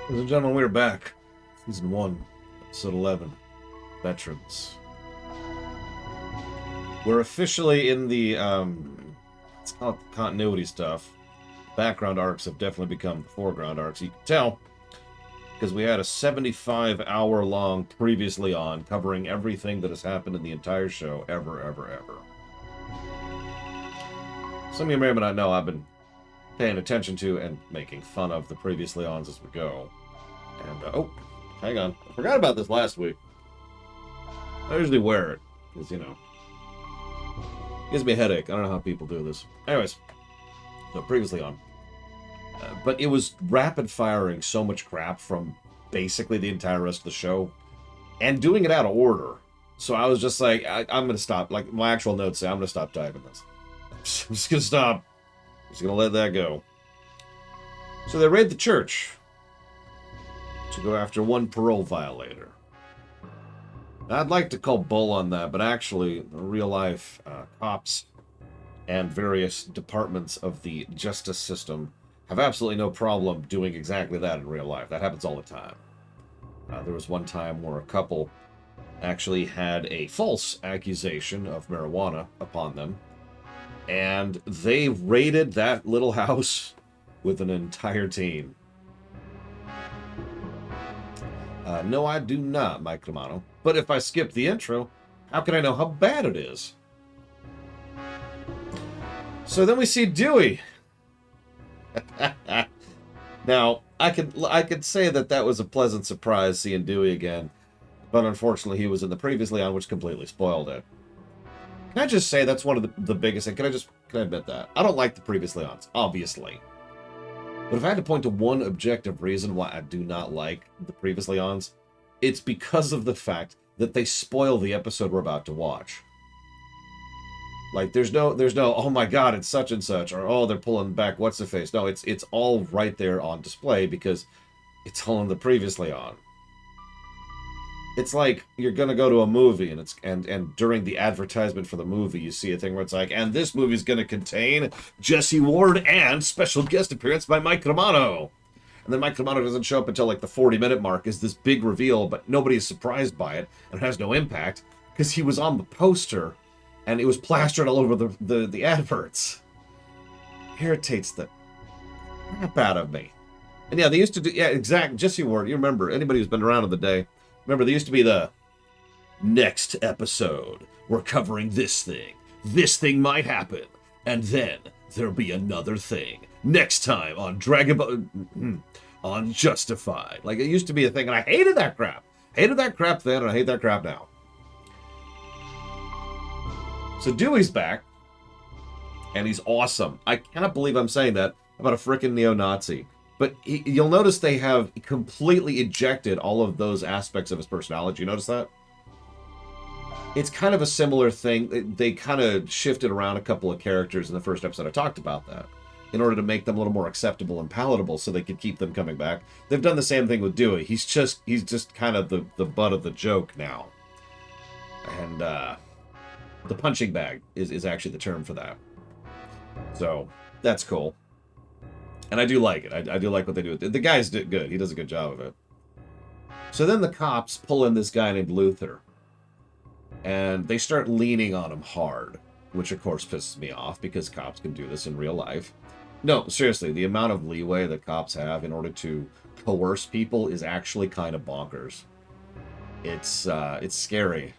Ladies and gentlemen, we're back. Season 1, Episode 11, Veterans. We're officially in the, let's call it continuity stuff. Background arcs have definitely become the foreground arcs. You can tell, because we had a 75-hour-long previously on, covering everything that has happened in the entire show, ever. Some of you may or may not know I've been paying attention to and making fun of the previously ons as we go. And, oh, hang on. I forgot about this last week. I usually wear it, because, you know, it gives me a headache. I don't know how people do this. Anyways, so previously on. But it was rapid firing so much crap from basically the entire rest of the show, and doing it out of order. So I was just like, I'm going to stop. Like, my actual notes say, I'm going to stop typing this. I'm just going to stop. I'm just going to let that go. So they raid the church to go after one parole violator. I'd like to call bull on that, but actually, real life cops and various departments of the justice system have absolutely no problem doing exactly that in real life. That happens all the time. There was one time where a couple actually had a false accusation of marijuana upon them, and they raided that little house with an entire team. No, I do not, Mike Romano. But if I skip the intro, how can I know how bad it is? So then we see Dewey. Now, I could say that was a pleasant surprise seeing Dewey again, but unfortunately he was in the previously on, which completely spoiled it. Can I just say that's one of the biggest things? Can I admit that? I don't like the previously ons, obviously. But if I had to point to one objective reason why I do not like the previously ons, it's because of the fact that they spoil the episode we're about to watch. Like, there's no, oh my god, it's such and such, or oh, they're pulling back what's the face. No, it's all right there on display because it's all in the previously on. It's like you're gonna go to a movie and during the advertisement for the movie you see a thing where it's like, and this movie's gonna contain Jesse Ward and special guest appearance by Mike Romano. And then Mike Romano doesn't show up until like the 40-minute mark is this big reveal, but nobody is surprised by it and it has no impact because he was on the poster and it was plastered all over the adverts. Irritates the crap out of me. And yeah, they used to do, yeah, exact Jesse Ward, you remember, anybody who's been around in the day, remember, there used to be the next episode. We're covering this thing. This thing might happen. And then there'll be another thing. Next time on Dragon Ball... on Justified. Like, it used to be a thing, and I hated that crap. Hated that crap then, and I hate that crap now. So Dewey's back. And he's awesome. I cannot believe I'm saying that about a frickin' neo-Nazi. But you'll notice they have completely ejected all of those aspects of his personality. You notice that? It's kind of a similar thing. They kind of shifted around a couple of characters in the first episode. I talked about that in order to make them a little more acceptable and palatable so they could keep them coming back. They've done the same thing with Dewey. He's just kind of the butt of the joke now. And the punching bag is actually the term for that. So that's cool. And I do like it. I do like what they do. The guy's good. He does a good job of it. So then the cops pull in this guy named Luther. And they start leaning on him hard. Which, of course, pisses me off because cops can do this in real life. No, seriously, the amount of leeway that cops have in order to coerce people is actually kind of bonkers. It's scary.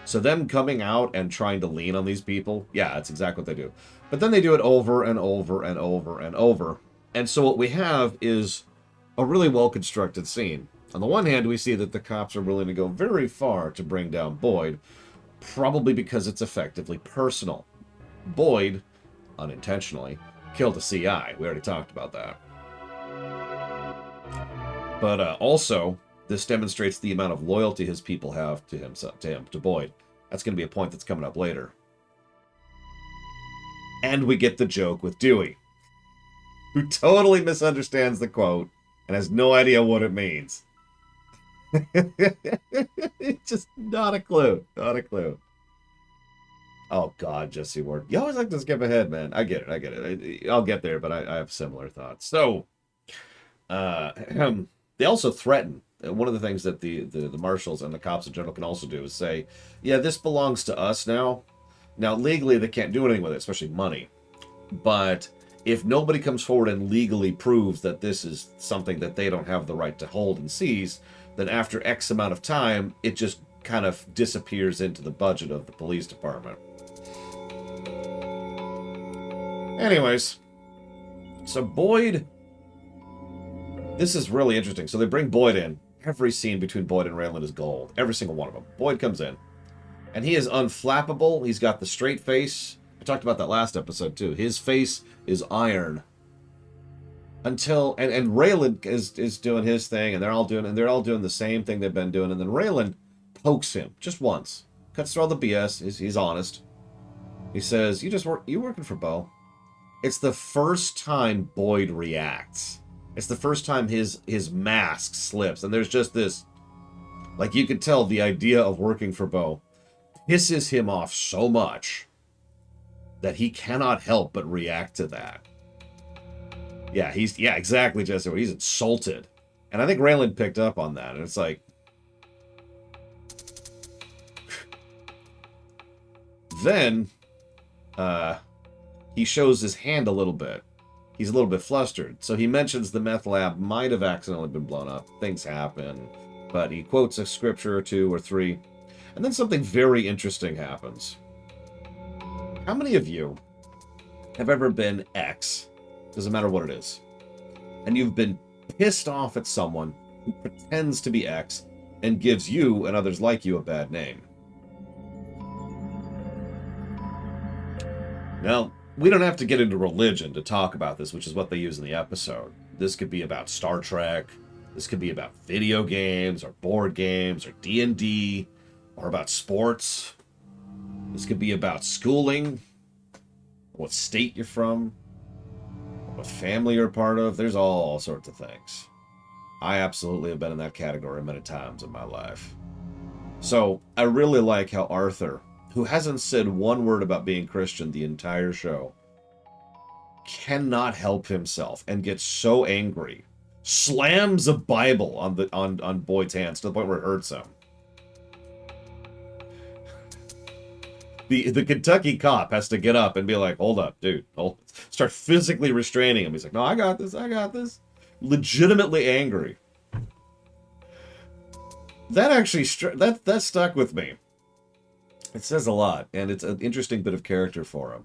So them coming out and trying to lean on these people, yeah, that's exactly what they do. But then they do it over and over and over and over. And so what we have is a really well-constructed scene. On the one hand, we see that the cops are willing to go very far to bring down Boyd, probably because it's effectively personal. Boyd, unintentionally, killed a CI. We already talked about that. But also, this demonstrates the amount of loyalty his people have to Boyd. That's going to be a point that's coming up later. And we get the joke with Dewey, who totally misunderstands the quote and has no idea what it means. Just not a clue. Not a clue. Oh, God, Jesse Ward. You always like to skip ahead, man. I get it. I'll get there, but I have similar thoughts. So, They also threaten. One of the things that the marshals and the cops in general can also do is say, yeah, this belongs to us now. Now, legally, they can't do anything with it, especially money. But if nobody comes forward and legally proves that this is something that they don't have the right to hold and seize, then after X amount of time, it just kind of disappears into the budget of the police department. Anyways, so Boyd, this is really interesting. So they bring Boyd in. Every scene between Boyd and Raylan is gold. Every single one of them. Boyd comes in, and he is unflappable. He's got the straight face. I talked about that last episode, too. His face is iron. Until, and Raylan is doing his thing, and they're all doing the same thing they've been doing, and then Raylan pokes him just once. Cuts through all the BS. He's honest. He says, you working for Bo? It's the first time Boyd reacts. It's the first time his mask slips. And there's just this, like, you could tell the idea of working for Bo pisses him off so much that he cannot help but react to that. Yeah, exactly, Jesse. He's insulted. And I think Raylan picked up on that. And it's like, then, he shows his hand a little bit. He's a little bit flustered. So he mentions the meth lab might have accidentally been blown up. Things happen. But he quotes a scripture or two or three. And then something very interesting happens. How many of you have ever been X? Doesn't matter what it is. And you've been pissed off at someone who pretends to be X and gives you and others like you a bad name. Now, we don't have to get into religion to talk about this, which is what they use in the episode. This could be about Star Trek. This could be about video games or board games or D&D or about sports. This could be about schooling, what state you're from, what family you're part of. There's all sorts of things. I absolutely have been in that category many times in my life. So I really like how Arthur, who hasn't said one word about being Christian the entire show, cannot help himself and gets so angry, slams a Bible on Boyd's hands to the point where it hurts him. The Kentucky cop has to get up and be like, hold up, dude. Start physically restraining him. He's like, no, I got this. Legitimately angry. That actually, that stuck with me. It says a lot, and it's an interesting bit of character for him.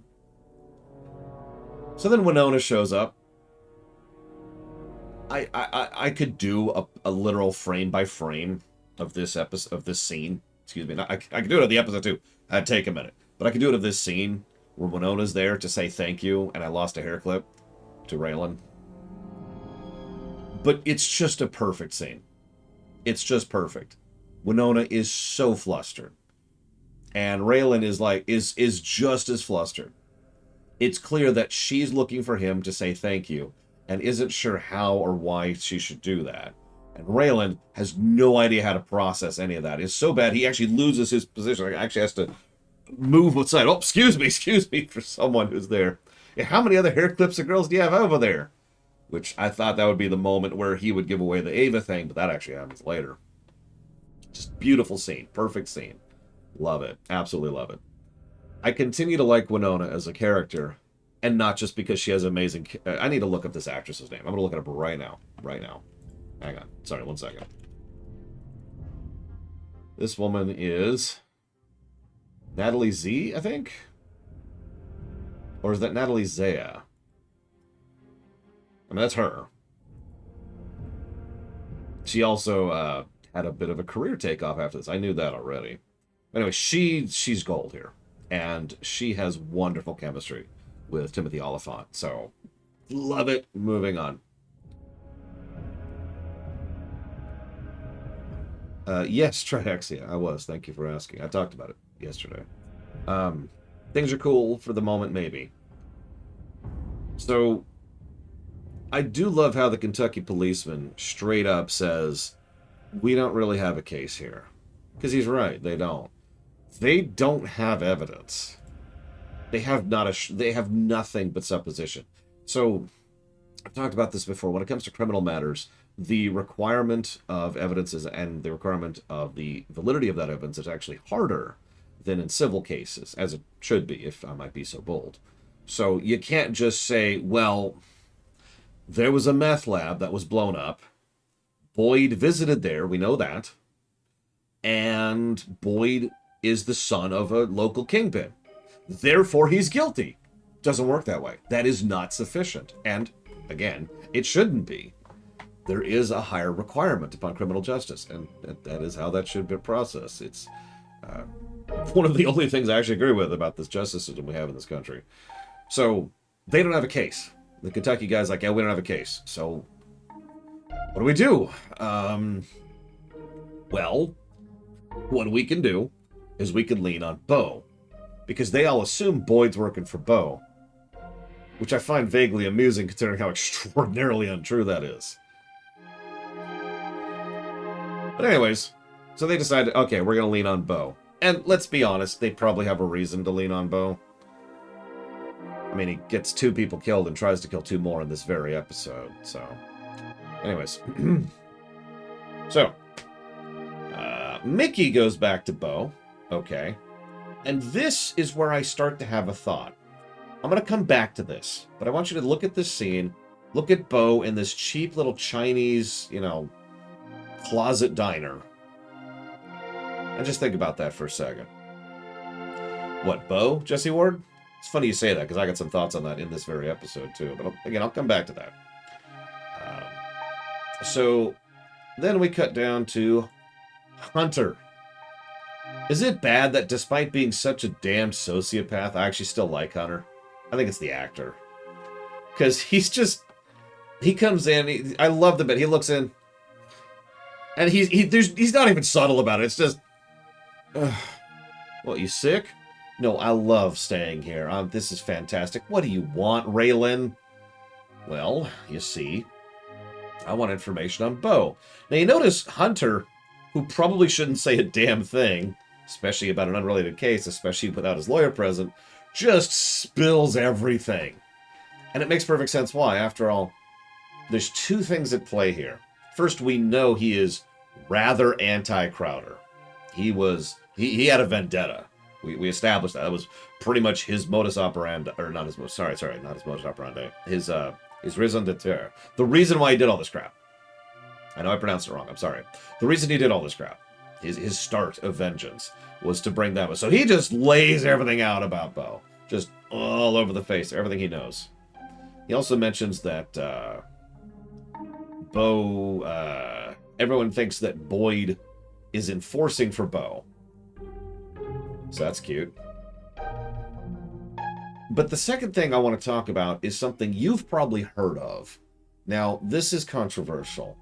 So then Winona shows up. I could do a literal frame by frame of this episode, of this scene. Excuse me. I could do it of the episode too. I'd take a minute, but I could do it of this scene where Winona's there to say thank you, and I lost a hair clip to Raylan. But it's just a perfect scene. It's just perfect. Winona is so flustered. And Raylan is just as flustered. It's clear that she's looking for him to say thank you and isn't sure how or why she should do that. And Raylan has no idea how to process any of that. It's so bad he actually loses his position. He actually has to move outside. Oh, excuse me for someone who's there. Yeah, how many other hair clips of girls do you have over there? Which I thought that would be the moment where he would give away the Ava thing, but that actually happens later. Just beautiful scene. Perfect scene. Love it. Absolutely love it. I continue to like Winona as a character, and not just because she has amazing... I need to look up this actress's name. I'm going to look it up right now. Right now. Hang on. Sorry, 1 second. This woman is... Natalie Z, I think? Or is that Natalie Zaya? I mean, that's her. She also had a bit of a career takeoff after this. I knew that already. Anyway, she's gold here. And she has wonderful chemistry with Timothy Oliphant. So, love it. Moving on. Yes, Trihexia. I was. Thank you for asking. I talked about it yesterday. Things are cool for the moment, maybe. So, I do love how the Kentucky policeman straight up says, we don't really have a case here. Because he's right, they don't. They don't have evidence. They have they have nothing but supposition. So, I've talked about this before. When it comes to criminal matters, the requirement of evidences and the requirement of the validity of that evidence is actually harder than in civil cases, as it should be, if I might be so bold. So you can't just say, well, there was a meth lab that was blown up. Boyd visited there, we know that. And Boyd is the son of a local kingpin. Therefore, he's guilty. Doesn't work that way. That is not sufficient. And, again, it shouldn't be. There is a higher requirement upon criminal justice, and that is how that should be processed. It's one of the only things I actually agree with about this justice system we have in this country. So, they don't have a case. The Kentucky guy's like, yeah, we don't have a case. So, what do we do? Well, what we can do is we can lean on Bo. Because they all assume Boyd's working for Bo. Which I find vaguely amusing considering how extraordinarily untrue that is. But anyways, so they decided, okay, we're going to lean on Bo. And let's be honest, they probably have a reason to lean on Bo. I mean, he gets 2 people killed and tries to kill 2 more in this very episode, so... Anyways. So. Mickey goes back to Bo. Okay. And this is where I start to have a thought. I'm going to come back to this, but I want you to look at this scene, look at Bo in this cheap little Chinese, closet diner. And just think about that for a second. What, Bo, Jesse Ward? It's funny you say that, because I got some thoughts on that in this very episode, too. But again, I'll come back to that. So, then we cut down to Hunter. Is it bad that despite being such a damned sociopath, I actually still like Hunter? I think it's the actor. Because he's just... He comes in, I love the bit, he looks in, and he's not even subtle about it, it's just... What, you sick? No, I love staying here. This is fantastic. What do you want, Raylan? Well, you see, I want information on Bo. Now, you notice Hunter, who probably shouldn't say a damn thing, especially about an unrelated case, especially without his lawyer present, just spills everything. And it makes perfect sense why. After all, there's 2 things at play here. First, we know he is rather anti-Crowder. He had a vendetta. We established that. That was pretty much his modus operandi, or not his modus, sorry, not his modus operandi. His raison d'etre. The reason why he did all this crap. I know I pronounced it wrong, I'm sorry. The reason he did all this crap, his start of vengeance, was to bring that. So he just lays everything out about Bo. Just all over the face, everything he knows. He also mentions that Bo, everyone thinks that Boyd is enforcing for Bo. So that's cute. But the second thing I want to talk about is something you've probably heard of. Now, this is controversial,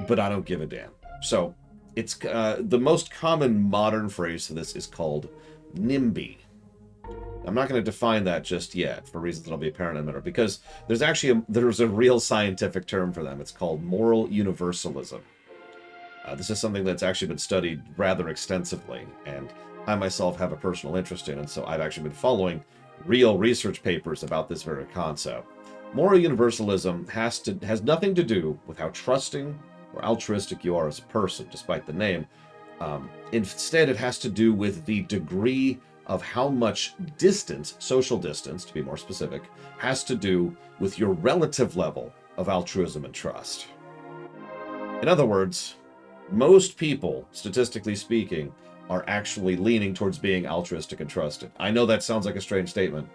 but I don't give a damn. So, it's the most common modern phrase for this is called NIMBY. I'm not going to define that just yet, for reasons that'll be apparent in a minute, because there's a real scientific term for them. It's called moral universalism. This is something that's actually been studied rather extensively, and I myself have a personal interest in, and so I've actually been following real research papers about this very concept. Moral universalism has nothing to do with how trusting or altruistic you are as a person, despite the name. Instead, it has to do with the degree of how much distance, social distance to be more specific, has to do with your relative level of altruism and trust. In other words, most people, statistically speaking, are actually leaning towards being altruistic and trusted. I know that sounds like a strange statement,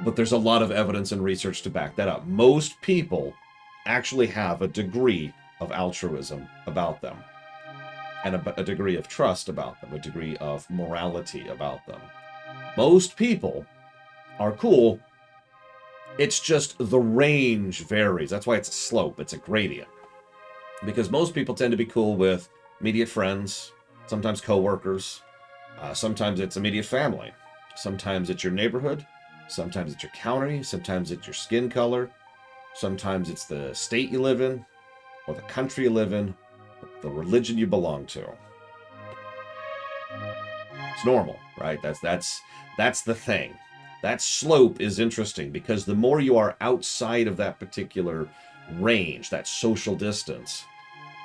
but there's a lot of evidence and research to back that up. Most people actually have a degree of altruism about them, and a degree of trust about them, a degree of morality about them. Most people are cool. It's just the range varies. That's why it's a slope. It's a gradient. Because most people tend to be cool with immediate friends, sometimes coworkers, sometimes it's immediate family, sometimes it's your neighborhood, sometimes it's your county, sometimes it's your skin color, sometimes it's the state you live in, or the country you live in, the religion you belong to. It's normal, right? That's the thing. That slope is interesting because the more you are outside of that particular range, that social distance,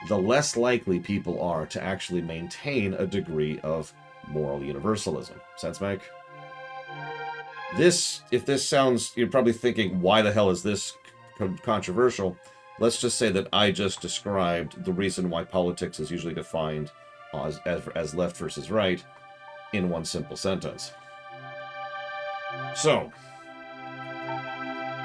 the less likely people are to actually maintain a degree of moral universalism. Sense make? If this sounds, you're probably thinking, why the hell is this controversial? Let's just say that I just described the reason why politics is usually defined as left versus right in one simple sentence. So,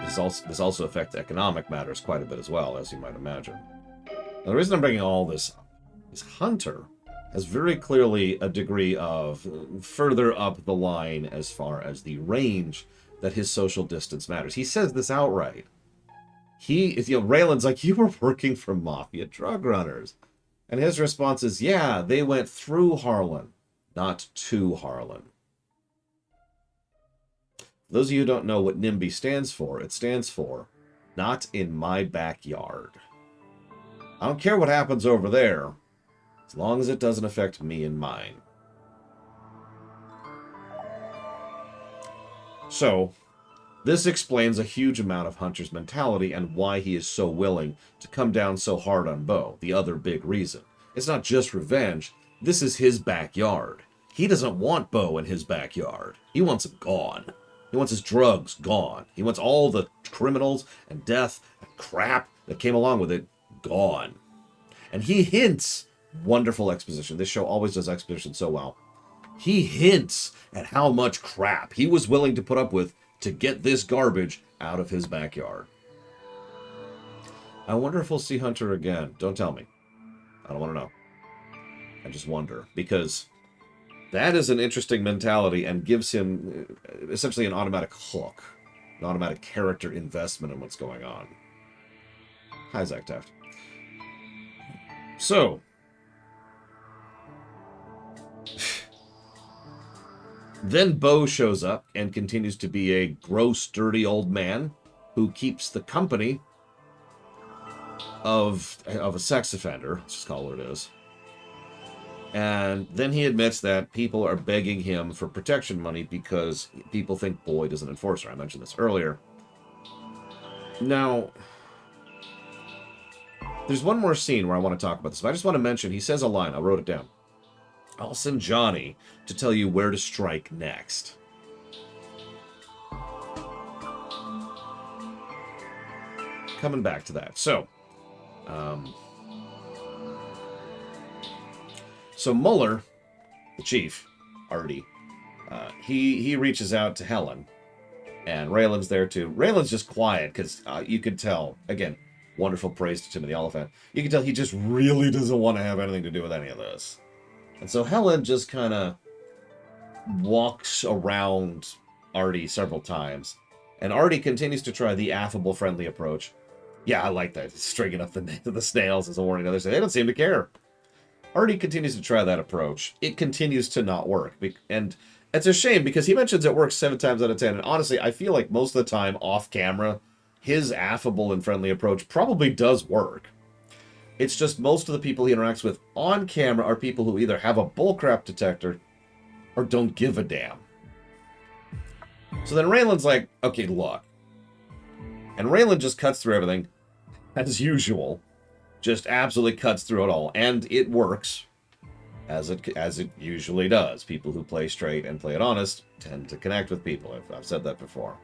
this also affects economic matters quite a bit as well, as you might imagine. Now, the reason I'm bringing all this up is Hunter has very clearly a degree of further up the line as far as the range that his social distance matters. He says this outright. Raylan's like, you were working for Mafia drug runners. And his response is, yeah, they went through Harlan, not to Harlan. For those of you who don't know what NIMBY stands for, it stands for, not in my backyard. I don't care what happens over there, as long as it doesn't affect me and mine. So, this explains a huge amount of Hunter's mentality and why he is so willing to come down so hard on Bo, the other big reason. It's not just revenge, this is his backyard. He doesn't want Bo in his backyard. He wants him gone. He wants his drugs gone. He wants all the criminals and death and crap that came along with it gone. And he hints, wonderful exposition. This show always does exposition so well. He hints at how much crap he was willing to put up with to get this garbage out of his backyard. I wonder if we'll see Hunter again. Don't tell me. I don't want to know. I just wonder. Because that is an interesting mentality and gives him essentially an automatic hook. An automatic character investment in what's going on. Hi, Zach Taft. So, then Bo shows up and continues to be a gross, dirty old man who keeps the company of a sex offender. Let's just call it what it is. And then he admits that people are begging him for protection money because people think Boyd is an enforcer. I mentioned this earlier. Now, there's one more scene where I want to talk about this, but I just want to mention, he says a line, I wrote it down. I'll send Johnny to tell you where to strike next. Coming back to that. So Mueller, the chief, Artie, he reaches out to Helen, and Raylan's there too. Raylan's just quiet, because you could tell, again, wonderful praise to Tim the Elephant, you can tell he just really doesn't want to have anything to do with any of this. And so Helen just kind of walks around Artie several times. And Artie continues to try the affable, friendly approach. Yeah, I like that. Stringing up the snails as a warning. Others say, they don't seem to care. Artie continues to try that approach. It continues to not work. And it's a shame because he mentions it works 7 times out of 10. And honestly, I feel like most of the time off camera, his affable and friendly approach probably does work. It's just most of the people he interacts with on camera are people who either have a bullcrap detector or don't give a damn. So then Raylan's like, okay, look. And Raylan just cuts through everything, as usual. Just absolutely cuts through it all. And it works, as it usually does. People who play straight and play it honest tend to connect with people. I've said that before.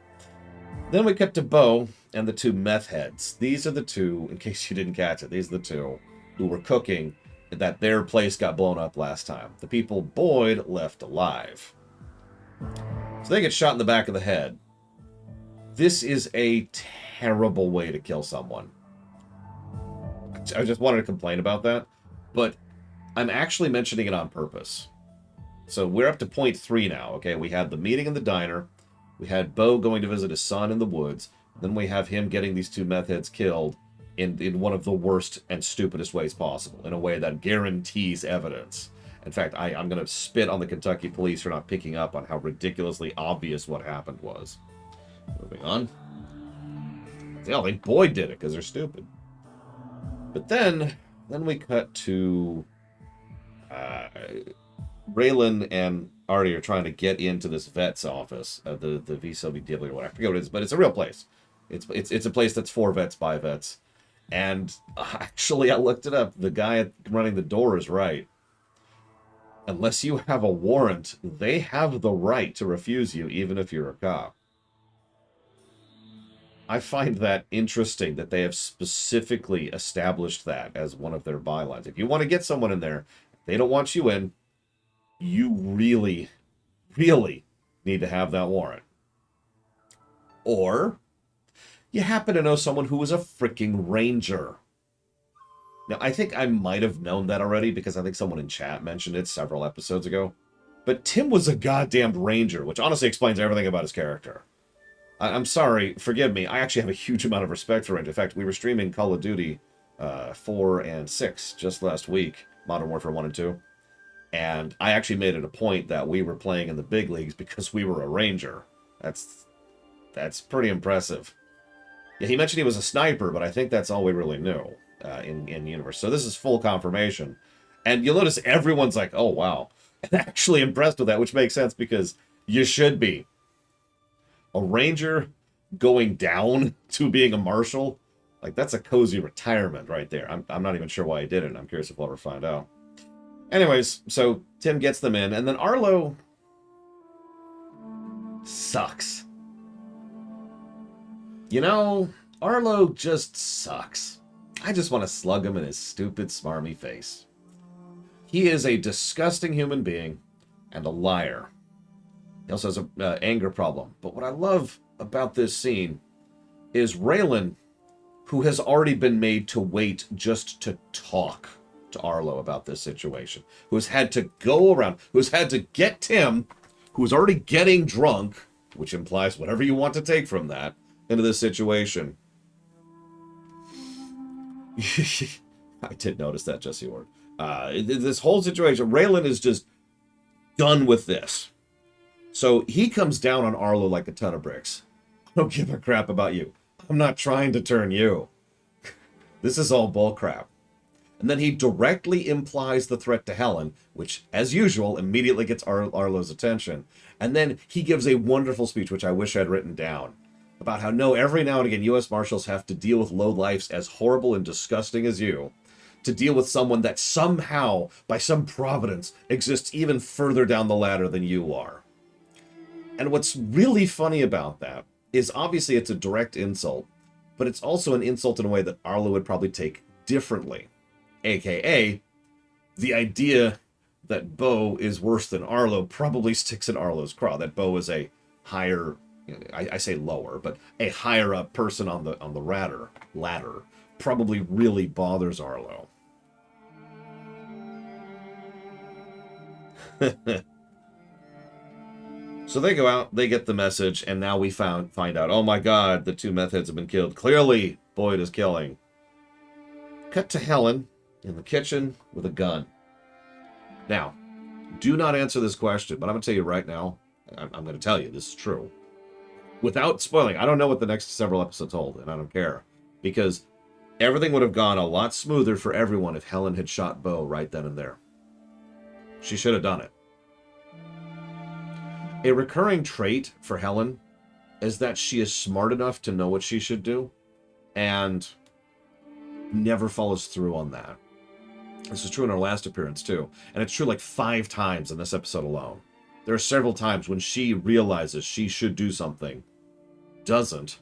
Then we cut to Bo and the 2 meth heads. These are the 2, in case you didn't catch it, these are the 2 who were cooking that their place got blown up last time. The people Boyd left alive. So they get shot in the back of the head. This is a terrible way to kill someone. I just wanted to complain about that, but I'm actually mentioning it on purpose. So we're up to point 3 now, okay? We had the meeting in the diner. We had Bo going to visit his son in the woods. Then we have him getting these 2 meth heads killed in one of the worst and stupidest ways possible, in a way that guarantees evidence. In fact, I'm going to spit on the Kentucky police for not picking up on how ridiculously obvious what happened was. Moving on. See, I don't think Boyd did it, because they're stupid. But then we cut to Raylan and Artie are trying to get into this vet's office, the VCW or whatever. I forget what it is, but it's a real place. It's a place that's for vets by vets. And actually, I looked it up. The guy running the door is right. Unless you have a warrant, they have the right to refuse you, even if you're a cop. I find that interesting that they have specifically established that as one of their bylines. If you want to get someone in there, they don't want you in, you really, really need to have that warrant. Or you happen to know someone who is a freaking ranger. Now, I think I might have known that already because I think someone in chat mentioned it several episodes ago. But Tim was a goddamn ranger, which honestly explains everything about his character. I'm sorry, forgive me. I actually have a huge amount of respect for Ranger. In fact, we were streaming Call of Duty 4 and 6 just last week, Modern Warfare 1 and 2. And I actually made it a point that we were playing in the big leagues because we were a ranger. That's pretty impressive. Yeah, he mentioned he was a sniper, but I think that's all we really knew in Universe. So this is full confirmation. And you'll notice everyone's like, oh, wow. And actually impressed with that, which makes sense because you should be. A ranger going down to being a marshal, like that's a cozy retirement right there. I'm not even sure why he did it. I'm curious if we'll ever find out. Anyways, so Tim gets them in, and then Arlo sucks. You know, Arlo just sucks. I just want to slug him in his stupid, smarmy face. He is a disgusting human being and a liar. He also has an anger problem. But what I love about this scene is Raylan, who has already been made to wait just to talk to Arlo about this situation, who has had to go around, who has had to get Tim, who is already getting drunk, which implies whatever you want to take from that, into this situation. I did notice that, Jesse Ward. This whole situation, Raylan is just done with this. So he comes down on Arlo like a ton of bricks. I don't give a crap about you. I'm not trying to turn you. This is all bullcrap. And then he directly implies the threat to Helen, which, as usual, immediately gets Arlo's attention. And then he gives a wonderful speech, which I wish I'd written down, about how, no, every now and again, U.S. Marshals have to deal with lowlifes as horrible and disgusting as you, to deal with someone that somehow, by some providence, exists even further down the ladder than you are. And what's really funny about that is obviously it's a direct insult, but it's also an insult in a way that Arlo would probably take differently. AKA, the idea that Bo is worse than Arlo probably sticks in Arlo's craw. That Bo is a higher, I say lower, but a higher up person on the ladder probably really bothers Arlo. So they go out, they get the message, and now we find out, oh my god, the two meth heads have been killed. Clearly, Boyd is killing. Cut to Helen in the kitchen with a gun. Now, do not answer this question, but I'm going to tell you right now, I'm going to tell you this is true. Without spoiling, I don't know what the next several episodes hold, and I don't care. Because everything would have gone a lot smoother for everyone if Helen had shot Bo right then and there. She should have done it. A recurring trait for Helen is that she is smart enough to know what she should do and never follows through on that. This is true in her last appearance, too. And it's true like 5 times in this episode alone. There are several times when she realizes she should do something, doesn't,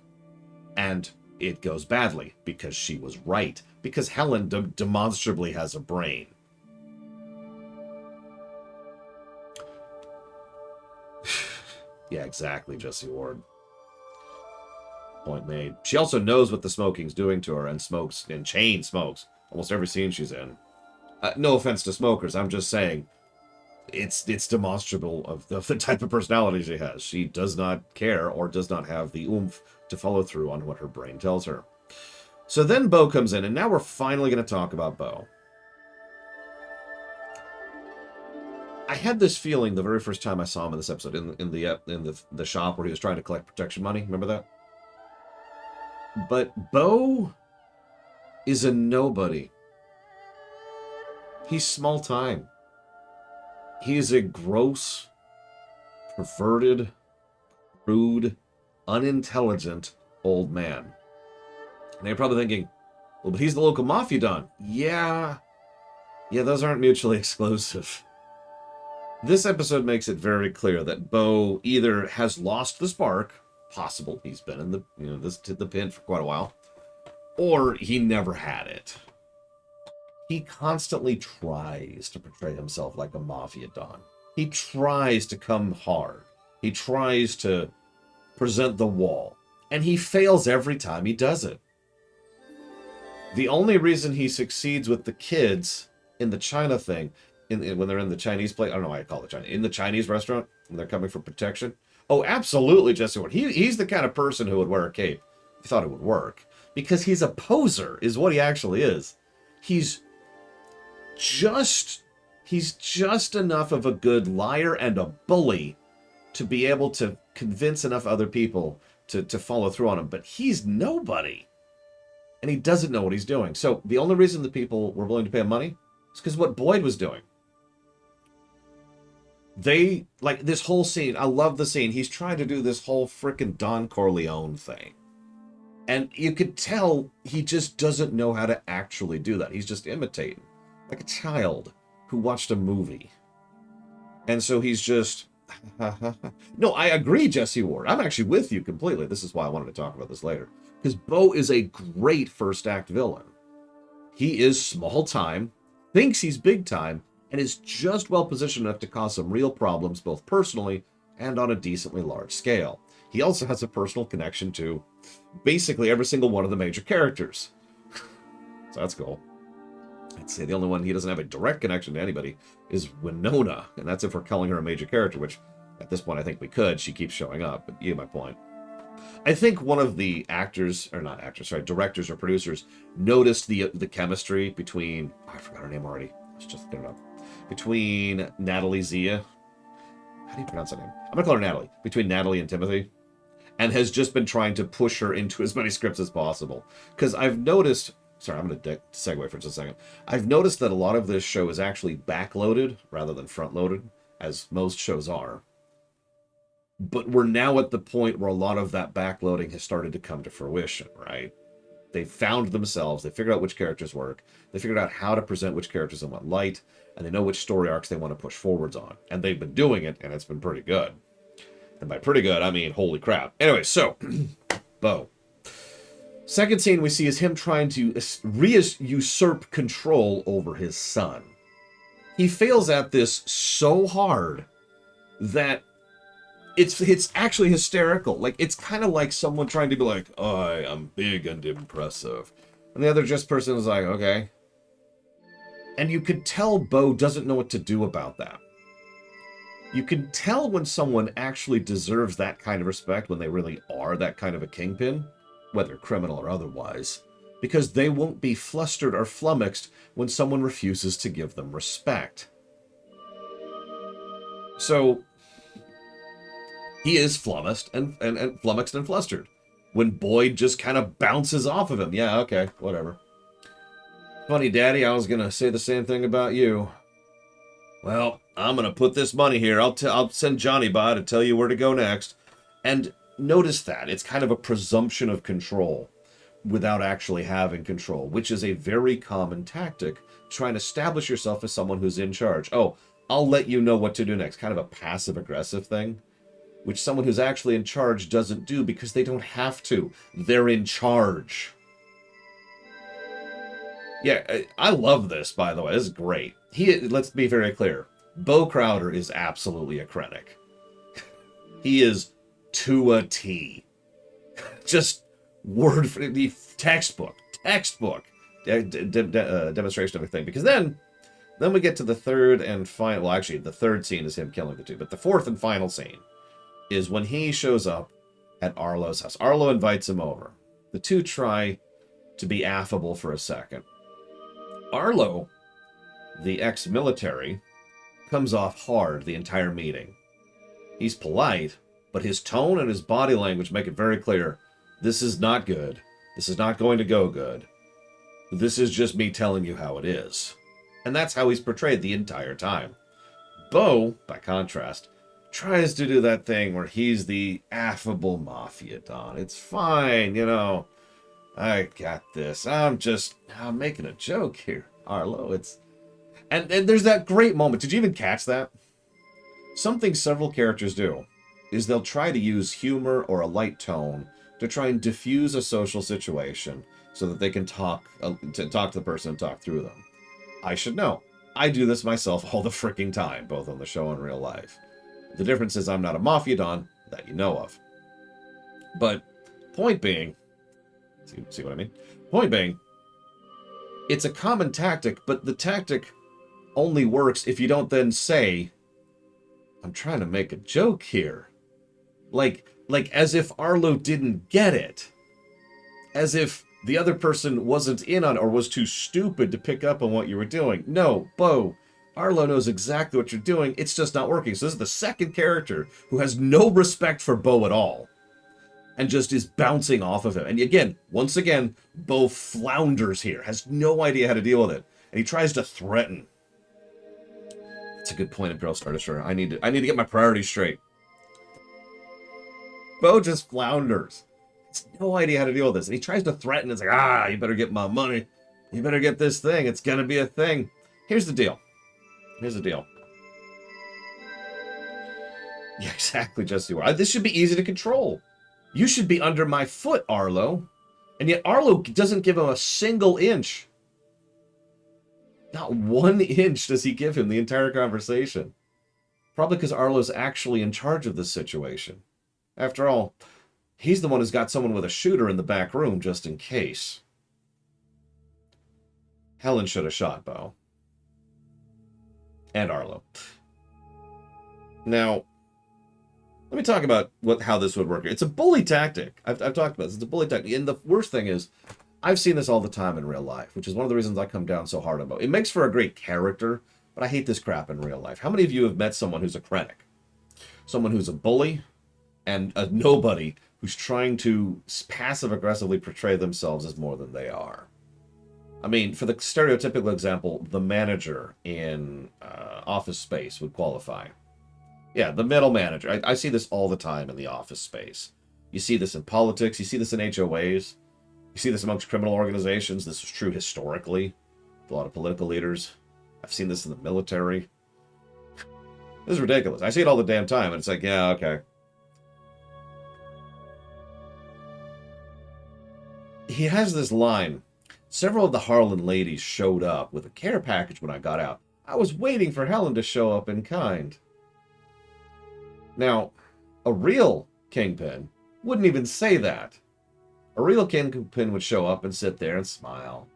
and it goes badly because she was right. Because Helen demonstrably has a brain. Yeah, exactly, Jesse Ward. Point made. She also knows what the smoking's doing to her and smokes, and chain smokes, almost every scene she's in. No offense to smokers, I'm just saying it's demonstrable of the type of personality she has. She does not care or does not have the oomph to follow through on what her brain tells her. So then Bo comes in, and now we're finally going to talk about Bo. I had this feeling the very first time I saw him in this episode, in the shop where he was trying to collect protection money. Remember that? But Bo is a nobody. He's small time. He is a gross, perverted, rude, unintelligent old man. And you're probably thinking, Well, but he's the local mafia don. Yeah. Yeah, those aren't mutually exclusive. This episode makes it very clear that Bo either has lost the spark, possible, he's been in the, the pin for quite a while, or he never had it. He constantly tries to portray himself like a mafia don. He tries to come hard. He tries to present the wall. And he fails every time he does it. The only reason he succeeds with the kids in the China thing, when they're in the Chinese place, I don't know why I call it China, in the Chinese restaurant, when they're coming for protection. Oh, absolutely, Jesse Ward. He's the kind of person who would wear a cape if he thought it would work. Because he's a poser, is what he actually is. He's just enough of a good liar and a bully to be able to convince enough other people to follow through on him. But he's nobody. And he doesn't know what he's doing. So the only reason the people were willing to pay him money is because what Boyd was doing. They, like, this whole scene, I love the scene. He's trying to do this whole frickin' Don Corleone thing. And you could tell he just doesn't know how to actually do that. He's just imitating. Like a child who watched a movie. And so he's just... No, I agree, Jesse Ward. I'm actually with you completely. This is why I wanted to talk about this later. Because Bo is a great first act villain. He is small time, thinks he's big time, and is just well positioned enough to cause some real problems, both personally and on a decently large scale. He also has a personal connection to basically every single one of the major characters. So that's cool. I'd say the only one he doesn't have a direct connection to anybody is Winona, and that's if we're calling her a major character, which at this point I think we could. She keeps showing up, but you get my point. I think one of the directors or producers noticed the chemistry between, I forgot her name already. Let's just get it up. Between Natalie Zia. How do you pronounce that name? I'm going to call her Natalie. Between Natalie and Timothy. And has just been trying to push her into as many scripts as possible. Because I've noticed... Sorry, I'm going to segue for just a second. I've noticed that a lot of this show is actually backloaded rather than front-loaded, as most shows are. But we're now at the point where a lot of that backloading has started to come to fruition, right? They found themselves, they figured out which characters work, they figured out how to present which characters in what light, and they know which story arcs they want to push forwards on. And they've been doing it, and it's been pretty good. And by pretty good, I mean holy crap. Anyway, so, Bo. Second scene we see is him trying to usurp control over his son. He fails at this so hard that it's actually hysterical. Like, it's kind of like someone trying to be like, I'm big and impressive. And the other just person is like, okay. And you could tell Bo doesn't know what to do about that. You can tell when someone actually deserves that kind of respect, when they really are that kind of a kingpin, whether criminal or otherwise, because they won't be flustered or flummoxed when someone refuses to give them respect. So... he is flummoxed and flustered. When Boyd just kind of bounces off of him. Yeah, okay, whatever. Funny, Daddy, I was going to say the same thing about you. Well, I'm going to put this money here. I'll send Johnny by to tell you where to go next. And notice that. It's kind of a presumption of control without actually having control, which is a very common tactic, trying to establish yourself as someone who's in charge. Oh, I'll let you know what to do next. Kind of a passive-aggressive thing, which someone who's actually in charge doesn't do because they don't have to. They're in charge. Yeah, I love this, by the way. This is great. Let's be very clear. Bo Crowder is absolutely a Krennic. He is to a T. Just word for the textbook demonstration of a thing. Because then we get to the third and final... Well, actually, the third scene is him killing the two. But the fourth and final scene is when he shows up at Arlo's house. Arlo invites him over. The two try to be affable for a second. Arlo, the ex-military, comes off hard the entire meeting. He's polite, but his tone and his body language make it very clear, this is not good. This is not going to go good. This is just me telling you how it is. And that's how he's portrayed the entire time. Bo, by contrast, tries to do that thing where he's the affable mafia don. It's fine, I got this. I'm making a joke here, Arlo. And there's that great moment. Did you even catch that? Something several characters do is they'll try to use humor or a light tone to try and diffuse a social situation so that they can talk to the person and talk through them. I should know. I do this myself all the freaking time, both on the show and real life. The difference is I'm not a Mafia Don that you know of. But point being, see what I mean? Point being, it's a common tactic, but the tactic only works if you don't then say, I'm trying to make a joke here. Like as if Arlo didn't get it. As if the other person wasn't in on or was too stupid to pick up on what you were doing. No, Bo, Arlo knows exactly what you're doing. It's just not working. So this is the second character who has no respect for Bo at all. And just is bouncing off of him. And again, once again, Bo flounders here. Has no idea how to deal with it. And he tries to threaten. That's a good point, Imperial Star Destroyer. I need to get my priorities straight. Bo just flounders. Has no idea how to deal with this. And he tries to threaten. It's like, you better get my money. You better get this thing. It's going to be a thing. Here's the deal. Yeah, exactly, just you are. This should be easy to control. You should be under my foot, Arlo. And yet Arlo doesn't give him a single inch. Not 1 inch does he give him the entire conversation. Probably because Arlo's actually in charge of this situation. After all, he's the one who's got someone with a shooter in the back room just in case. Helen should have shot Bo. And Arlo. Now, let me talk about how this would work. It's a bully tactic. I've talked about this. It's a bully tactic. And the worst thing is, I've seen this all the time in real life, which is one of the reasons I come down so hard on Bo. It makes for a great character, but I hate this crap in real life. How many of you have met someone who's a Krennic? Someone who's a bully and a nobody who's trying to passive-aggressively portray themselves as more than they are? I mean, for the stereotypical example, the manager in Office Space would qualify. Yeah, the middle manager. I see this all the time in the office space. You see this in politics. You see this in HOAs. You see this amongst criminal organizations. This is true historically. A lot of political leaders. I've seen this in the military. This is ridiculous. I see it all the damn time, and it's like, yeah, okay. He has this line. Several of the Harlan ladies showed up with a care package when I got out. I was waiting for Helen to show up in kind. Now, a real kingpin wouldn't even say that. A real kingpin would show up and sit there and smile.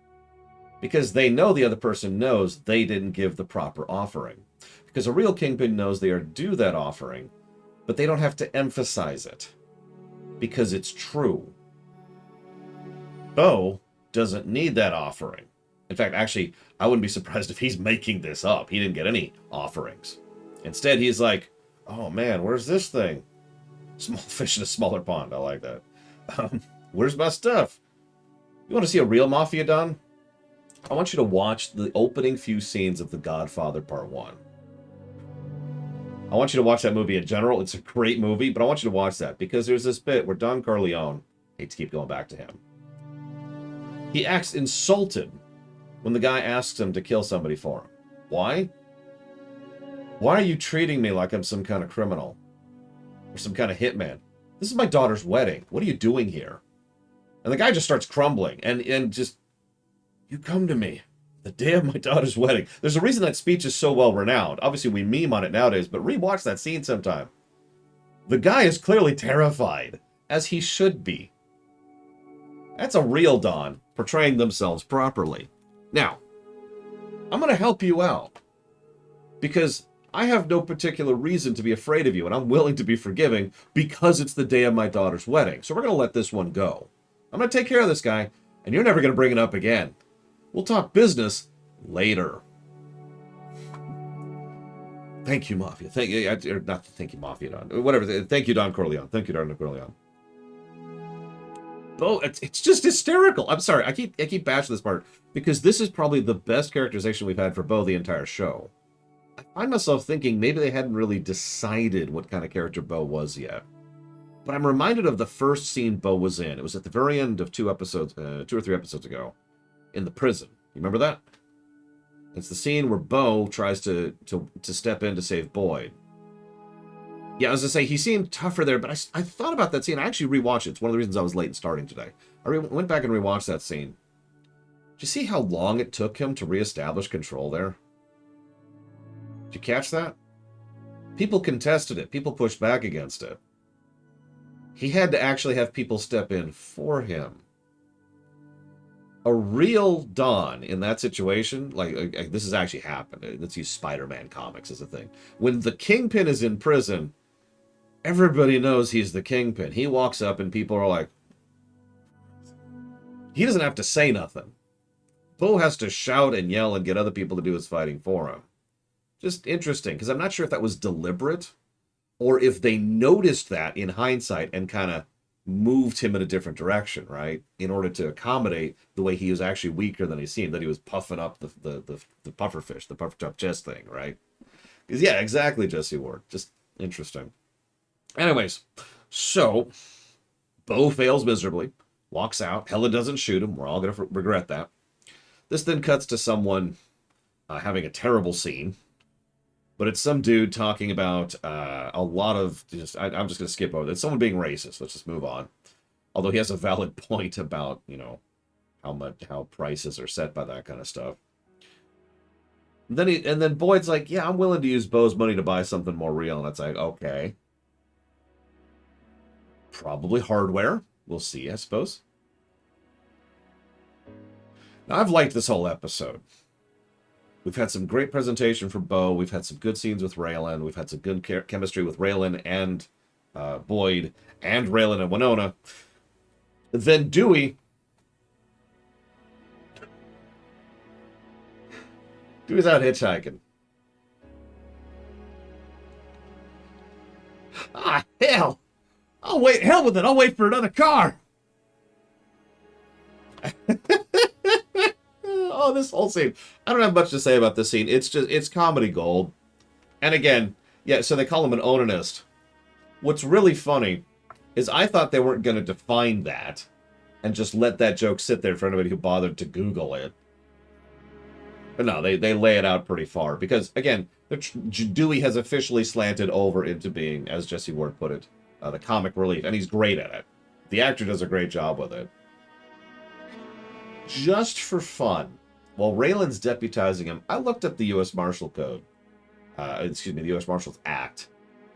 Because they know the other person knows they didn't give the proper offering. Because a real kingpin knows they are due that offering, but they don't have to emphasize it. Because it's true. Bo doesn't need that offering. In fact, actually, I wouldn't be surprised if he's making this up. He didn't get any offerings. Instead, he's like, oh man, where's this thing? Small fish in a smaller pond. I like that. Where's my stuff? You want to see a real Mafia Don? I want you to watch the opening few scenes of The Godfather Part 1. I want you to watch that movie in general. It's a great movie, but I want you to watch that because there's this bit where Don Corleone, I hate to keep going back to him, he acts insulted when the guy asks him to kill somebody for him. Why? Why are you treating me like I'm some kind of criminal? Or some kind of hitman? This is my daughter's wedding. What are you doing here? And the guy just starts crumbling and just, you come to me the day of my daughter's wedding. There's a reason that speech is so well renowned. Obviously, we meme on it nowadays, but rewatch that scene sometime. The guy is clearly terrified, as he should be. That's a real Don portraying themselves properly. Now, I'm going to help you out because I have no particular reason to be afraid of you, and I'm willing to be forgiving because it's the day of my daughter's wedding. So we're going to let this one go. I'm going to take care of this guy, and you're never going to bring it up again. We'll talk business later. Thank you, Mafia. Thank you, not thank you, Mafia, Don. Whatever. Thank you, Don Corleone. Thank you, Don Corleone. Oh, it's just hysterical. I'm sorry. I keep bashing this part because this is probably the best characterization we've had for Bo the entire show. I find myself thinking maybe they hadn't really decided what kind of character Bo was yet. But I'm reminded of the first scene Bo was in. It was at the very end of 2 or 3 episodes ago, in the prison. You remember that? It's the scene where Bo tries to step in to save Boyd. Yeah, I was going to say, he seemed tougher there, but I thought about that scene. I actually rewatched it. It's one of the reasons I was late in starting today. I went back and rewatched that scene. Did you see how long it took him to reestablish control there? Did you catch that? People contested it. People pushed back against it. He had to actually have people step in for him. A real Don in that situation, like this has actually happened. Let's use Spider-Man comics as a thing. When the Kingpin is in prison, everybody knows he's the Kingpin. He walks up and people are like, he doesn't have to say nothing. Bo has to shout and yell and get other people to do his fighting for him. Just interesting, because I'm not sure if that was deliberate or if they noticed that in hindsight and kind of moved him in a different direction, right? In order to accommodate the way he was actually weaker than he seemed, that he was puffing up the pufferfish, the puffer top chest thing, right? Because, yeah, exactly, Jesse Ward. Just interesting. Anyways, so Bo fails miserably, walks out. Helen doesn't shoot him. We're all going to regret that. This then cuts to someone having a terrible scene. But it's some dude talking about a lot of I'm just going to skip over it. It's someone being racist. Let's just move on. Although he has a valid point about, you know, how prices are set by that kind of stuff. And then Boyd's like, yeah, I'm willing to use Bo's money to buy something more real. And it's like, okay. Probably hardware. We'll see, I suppose. Now, I've liked this whole episode. We've had some great presentation for Bo. We've had some good scenes with Raylan. We've had some good chemistry with Raylan and Boyd and Raylan and Winona. Then Dewey's out hitchhiking. Ah, hell! I'll wait. Hell with it. I'll wait for another car. Oh, this whole scene. I don't have much to say about this scene. It's comedy gold. And again, yeah, so they call him an Onanist. What's really funny is I thought they weren't going to define that and just let that joke sit there for anybody who bothered to Google it. But no, they lay it out pretty far. Because, again, Dewey has officially slanted over into being, as Jesse Ward put it, the comic relief. And he's great at it. The actor does a great job with it. Just for fun, while Raylan's deputizing him, I looked up the U.S. Marshal Code. The U.S. Marshals Act.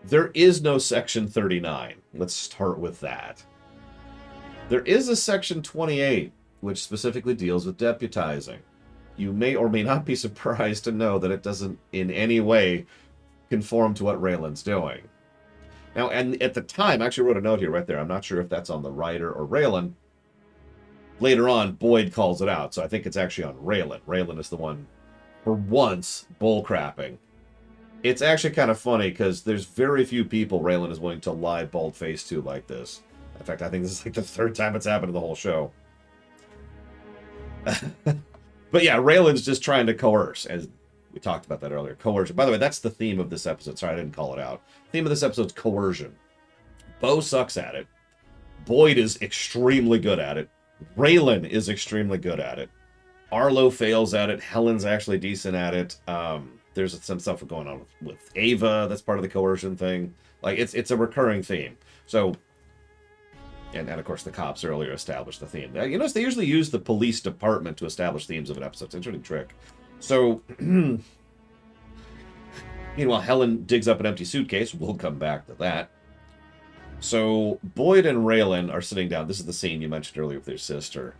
There is no Section 39. Let's start with that. There is a Section 28, which specifically deals with deputizing. You may or may not be surprised to know that it doesn't in any way conform to what Raylan's doing. Now, and at the time, I actually wrote a note here right there. I'm not sure if that's on the writer or Raylan. Later on, Boyd calls it out, so I think it's actually on Raylan. Raylan is the one, for once, bullcrapping. It's actually kind of funny, because there's very few people Raylan is willing to lie bold-faced to like this. In fact, I think this is like the 3rd time it's happened in the whole show. But yeah, Raylan's just trying to coerce, as we talked about that earlier. Coercion. By the way, that's the theme of this episode. Sorry, I didn't call it out. The theme of this episode is coercion. Bo sucks at it. Boyd is extremely good at it. Raylan is extremely good at it. Arlo fails at it. Helen's actually decent at it. There's some stuff going on with Ava. That's part of the coercion thing. Like, it's a recurring theme. So, and of course, the cops earlier established the theme. You notice they usually use the police department to establish themes of an episode. It's an interesting trick. So, meanwhile, Helen digs up an empty suitcase. We'll come back to that. So, Boyd and Raylan are sitting down. This is the scene you mentioned earlier with their sister.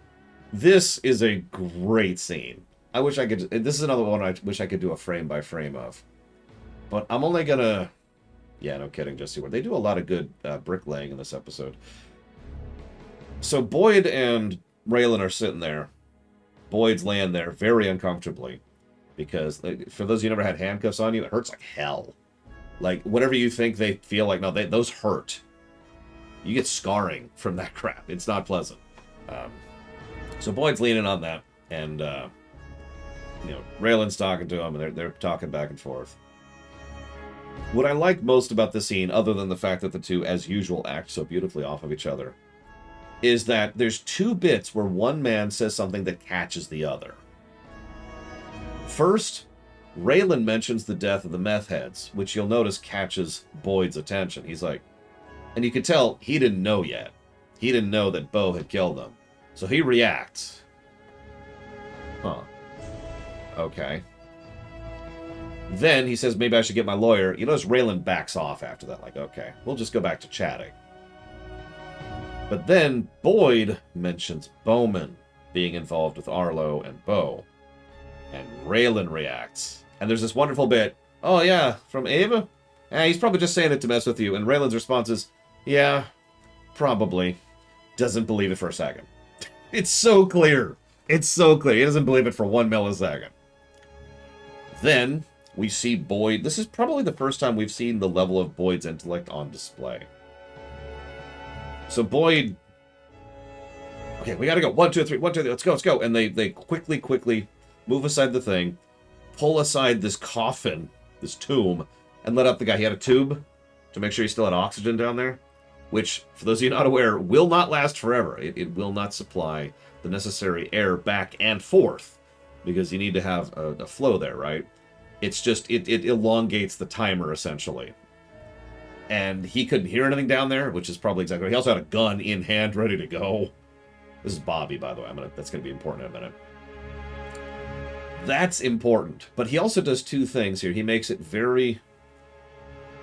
This is a great scene. I wish I could... This is another one I wish I could do a frame-by-frame of. But I'm only gonna... Yeah, no kidding, Jesse Ward. They do a lot of good bricklaying in this episode. So, Boyd and Raylan are sitting there. Boyd's laying there very uncomfortably. Because, for those of you who never had handcuffs on you, it hurts like hell. Like, whatever you think they feel like... No, those hurt. You get scarring from that crap. It's not pleasant. So Boyd's leaning on that, and Raylan's talking to him, and they're talking back and forth. What I like most about this scene, other than the fact that the two, as usual, act so beautifully off of each other, is that there's two bits where one man says something that catches the other. First, Raylan mentions the death of the meth heads, which you'll notice catches Boyd's attention. He's like, and you can tell he didn't know yet. He didn't know that Bo had killed them. So he reacts. Huh. Okay. Then he says, maybe I should get my lawyer. You notice Raylan backs off after that. Like, okay, we'll just go back to chatting. But then Boyd mentions Bowman being involved with Arlo and Bo. And Raylan reacts. And there's this wonderful bit, oh yeah, from Ava? He's probably just saying it to mess with you. And Raylan's response is, yeah, probably. Doesn't believe it for a second. It's so clear. It's so clear. He doesn't believe it for 1 millisecond. Then we see Boyd. This is probably the first time we've seen the level of Boyd's intellect on display. So Boyd... Okay, we gotta go. 1, 2, 3. 1, 2, 3. Let's go, let's go. And they quickly move aside the thing, pull aside this coffin, this tomb, and let up the guy. He had a tube to make sure he still had oxygen down there, which, for those of you not aware, will not last forever. It will not supply the necessary air back and forth, because you need to have a flow there, right? It's just, it elongates the timer, essentially. And he couldn't hear anything down there, which is probably exactly right. He also had a gun in hand, ready to go. This is Bobby, by the way. That's going to be important in a minute. That's important. But he also does two things here. He makes it very...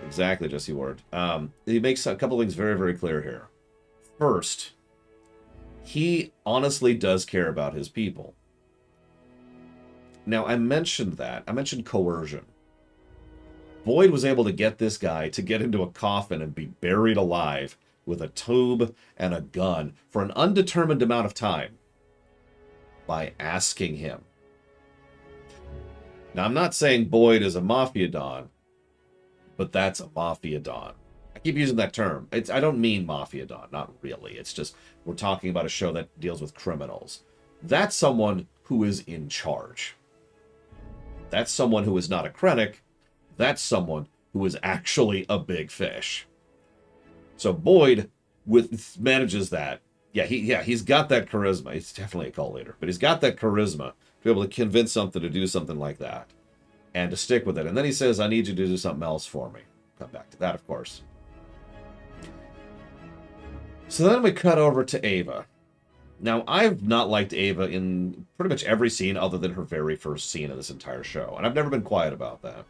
Exactly, Jesse Ward. He makes a couple things very, very clear here. First, he honestly does care about his people. Now, I mentioned that. I mentioned coercion. Boyd was able to get this guy to get into a coffin and be buried alive with a tube and a gun for an undetermined amount of time by asking him. Now, I'm not saying Boyd is a Mafia Don, but that's a Mafia Don. I keep using that term. I don't mean Mafia Don, not really. It's just we're talking about a show that deals with criminals. That's someone who is in charge. That's someone who is not a Krennic. That's someone who is actually a big fish. So Boyd manages that. He's got that charisma. He's definitely a cult leader, but he's got that charisma to be able to convince something to do something like that and to stick with it. And then he says, I need you to do something else for me. Come back to that, of course. So then we cut over to Ava. Now, I've not liked Ava in pretty much every scene other than her very first scene of this entire show. And I've never been quiet about that.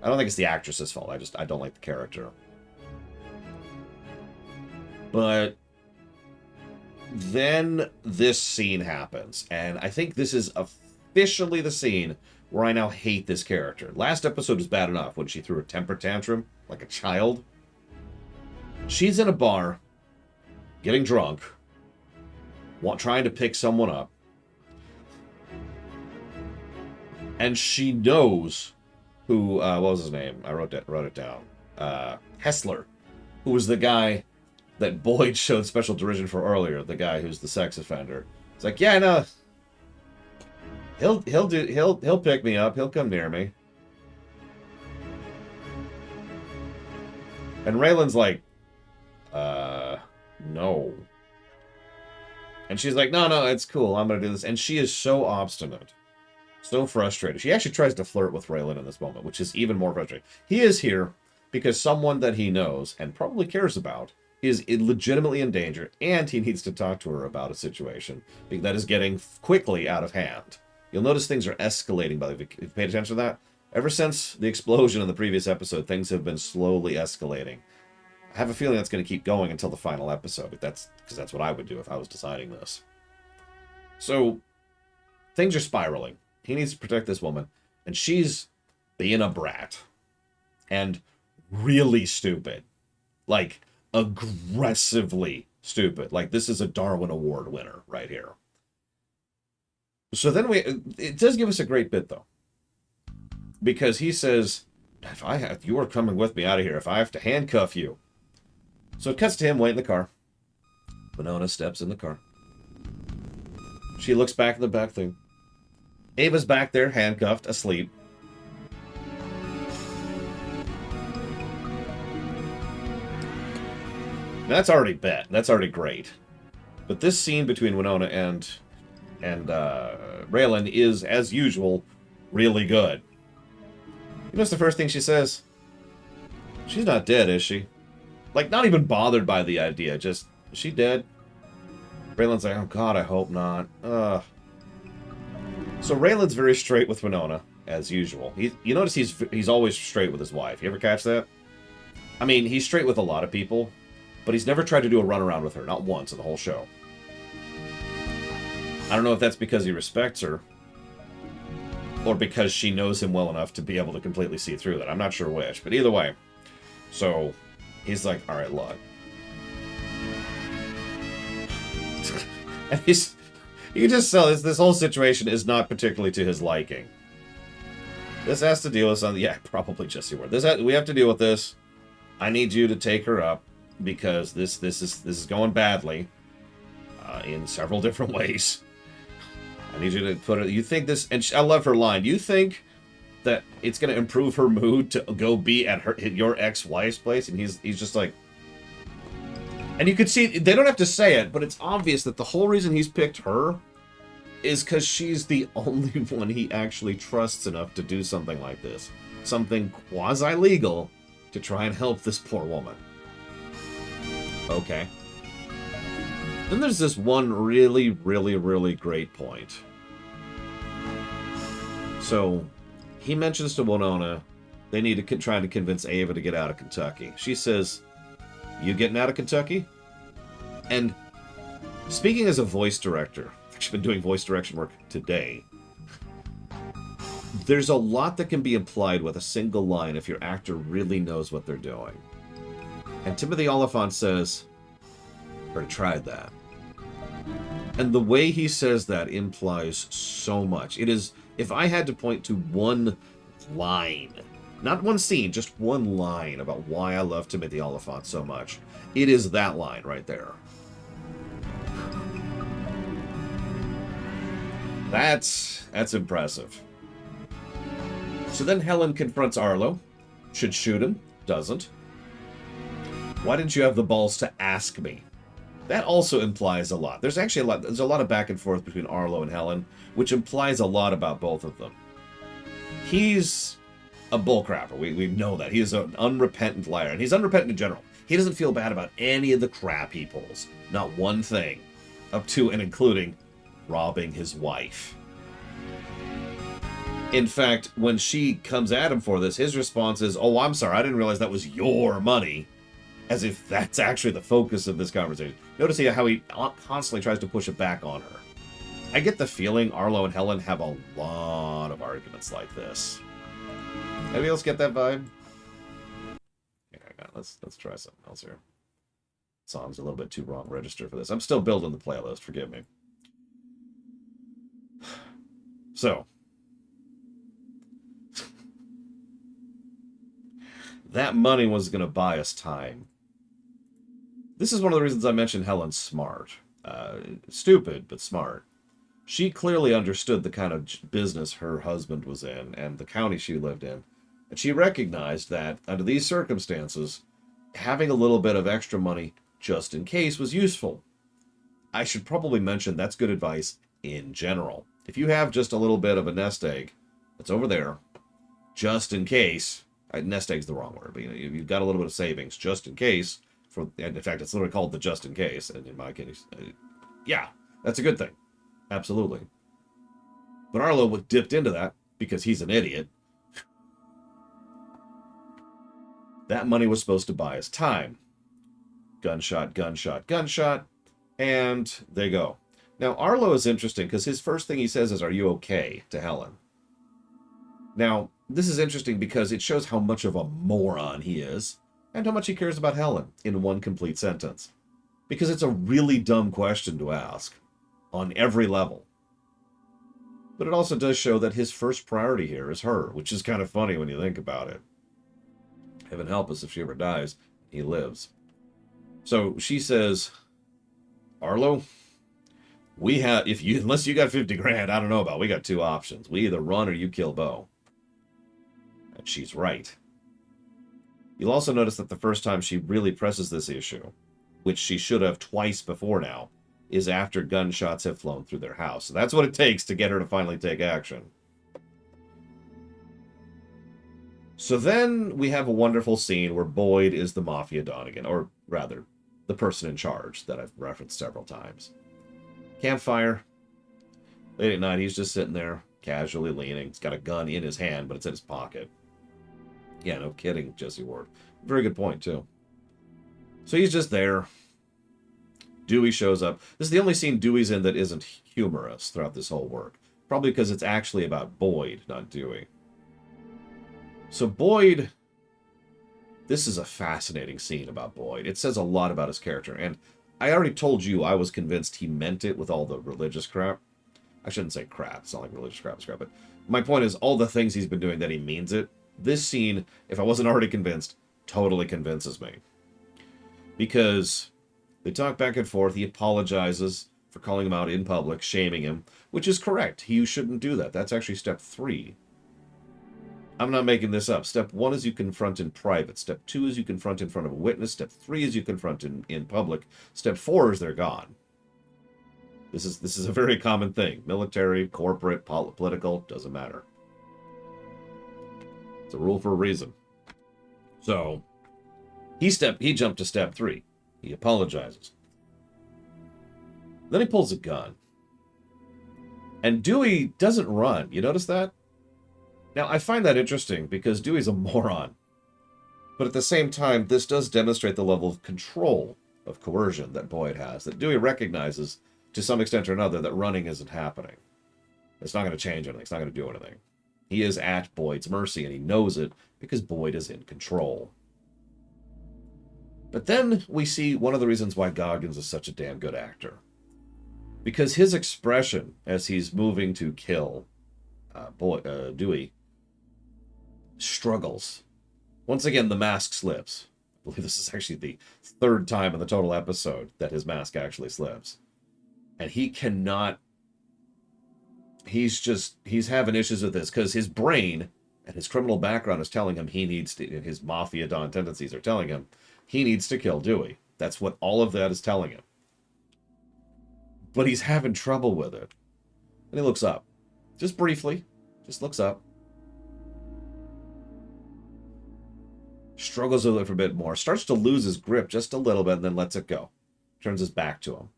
I don't think it's the actress's fault. I don't like the character. But then this scene happens. And I think this is officially the scene where I now hate this character. Last episode was bad enough when she threw a temper tantrum like a child. She's in a bar, getting drunk, trying to pick someone up. And she knows who, what was his name? I wrote it down. Hessler, who was the guy that Boyd showed special derision for earlier, the guy who's the sex offender. It's like, yeah, no, he'll pick me up, he'll come near me. And Raylan's like, no. And she's like, no, it's cool, I'm gonna do this. And she is so obstinate, so frustrated. She actually tries to flirt with Raylan in this moment, which is even more frustrating. He is here because someone that he knows and probably cares about is legitimately in danger, and he needs to talk to her about a situation that is getting quickly out of hand. You'll notice things are escalating, by the way. If you paid attention to that, ever since the explosion in the previous episode, things have been slowly escalating. I have a feeling that's going to keep going until the final episode, because that's what I would do if I was deciding this. So, things are spiraling. He needs to protect this woman, and she's being a brat. And really stupid. Like, aggressively stupid. Like, this is a Darwin Award winner right here. So then it does give us a great bit, though. Because he says, if you are coming with me out of here, if I have to handcuff you. So it cuts to him waiting in the car. Winona steps in the car. She looks back in the back thing. Ava's back there, handcuffed, asleep. That's already bet. That's already great. But this scene between Winona and Raylan is, as usual, really good. You notice the first thing she says? She's not dead, is she? Like, not even bothered by the idea. Just, is she dead? Raylan's like, oh god, I hope not. Ugh. So Raylan's very straight with Winona, as usual. You notice he's always straight with his wife. You ever catch that? I mean, he's straight with a lot of people, but he's never tried to do a runaround with her. Not once in the whole show. I don't know if that's because he respects her, or because she knows him well enough to be able to completely see through that. I'm not sure which, but either way. So, he's like, alright, look. And you can just tell this whole situation is not particularly to his liking. This has to deal with something. Yeah, probably Jesse Ward. We have to deal with this. I need you to take her up because this is going badly in several different ways. I need you to put it. You think this? And I love her line. You think that it's going to improve her mood to go be at your ex-wife's place? And he's just like. And you could see, they don't have to say it, but it's obvious that the whole reason he's picked her is because she's the only one he actually trusts enough to do something like this. Something quasi-legal to try and help this poor woman. Okay. Then there's this one really, really, really great point. So, he mentions to Winona, they need to try to convince Ava to get out of Kentucky. She says, you getting out of Kentucky? And speaking as a voice director, I've actually been doing voice direction work today, there's a lot that can be implied with a single line if your actor really knows what they're doing. And Timothy Oliphant says, I tried that. And the way he says that implies so much. It is, if I had to point to one line, not one scene, just one line about why I love Timothy Oliphant so much, it is that line right there. That's impressive. So then Helen confronts Arlo. Should shoot him. Doesn't. Why didn't you have the balls to ask me? That also implies a lot. There's actually there's a lot of back and forth between Arlo and Helen, which implies a lot about both of them. He's a bullcrapper. We know that. He is an unrepentant liar. And he's unrepentant in general. He doesn't feel bad about any of the crap he pulls. Not one thing. Up to and including robbing his wife. In fact, when she comes at him for this, his response is, oh, I'm sorry, I didn't realize that was your money. As if that's actually the focus of this conversation. Notice how he constantly tries to push it back on her. I get the feeling Arlo and Helen have a lot of arguments like this. Anybody else get that vibe? Yeah, let's try something else here. Song's a little bit too wrong register for this. I'm still building the playlist, forgive me. So. That money was going to buy us time. This is one of the reasons I mentioned Helen's smart. Stupid, but smart. She clearly understood the kind of business her husband was in and the county she lived in. And she recognized that, under these circumstances, having a little bit of extra money just in case was useful. I should probably mention that's good advice in general. If you have just a little bit of a nest egg that's over there, just in case, nest egg's the wrong word, but you've got a little bit of savings just in case. And in fact, it's literally called the just in case. And in my case, yeah, that's a good thing. Absolutely. But Arlo dipped into that because he's an idiot. That money was supposed to buy us time. Gunshot, gunshot, gunshot. And there you go. Now, Arlo is interesting because his first thing he says is, are you okay, to Helen? Now, this is interesting because it shows how much of a moron he is and how much he cares about Helen in one complete sentence. Because it's a really dumb question to ask on every level. But it also does show that his first priority here is her, which is kind of funny when you think about it. Heaven help us if she ever dies. He lives. So she says, Arlo, we have, unless you got 50 grand, I don't know about, we got two options. We either run or you kill Bo. And she's right. You'll also notice that the first time she really presses this issue, which she should have twice before now, is after gunshots have flown through their house. So that's what it takes to get her to finally take action. So then we have a wonderful scene where Boyd is the Mafia Don again, or rather, the person in charge that I've referenced several times. Campfire. Late at night, he's just sitting there, casually leaning. He's got a gun in his hand, but it's in his pocket. Yeah, no kidding, Jesse Ward. Very good point, too. So he's just there. Dewey shows up. This is the only scene Dewey's in that isn't humorous throughout this whole work. Probably because it's actually about Boyd, not Dewey. So Boyd... This is a fascinating scene about Boyd. It says a lot about his character. And I already told you I was convinced he meant it with all the religious crap. I shouldn't say crap. It's not like religious crap is crap. But my point is, all the things he's been doing that he means it. This scene, if I wasn't already convinced, totally convinces me. Because they talk back and forth. He apologizes for calling him out in public, shaming him, which is correct. You shouldn't do that. That's actually step 3. I'm not making this up. Step 1 is you confront in private. Step 2 is you confront in front of a witness. Step 3 is you confront in public. Step 4 is they're gone. This is a very common thing. Military, corporate, political, doesn't matter. It's a rule for a reason. So, he jumped to step 3. He apologizes. Then he pulls a gun. And Dewey doesn't run. You notice that? Now, I find that interesting because Dewey's a moron. But at the same time, this does demonstrate the level of control of coercion that Boyd has, that Dewey recognizes to some extent or another that running isn't happening. It's not going to change anything. It's not going to do anything. He is at Boyd's mercy, and he knows it because Boyd is in control. But then we see one of the reasons why Goggins is such a damn good actor. Because his expression as he's moving to kill Dewey struggles. Once again, the mask slips. I believe this is actually the 3rd time in the total episode that his mask actually slips. And he cannot... He's having issues with this because his brain and his criminal background is telling him he needs to... His Mafia Don tendencies are telling him he needs to kill Dewey. That's what all of that is telling him. But he's having trouble with it. And he looks up. Just briefly. Just looks up. Struggles with it for a bit more. Starts to lose his grip just a little bit and then lets it go. Turns his back to him.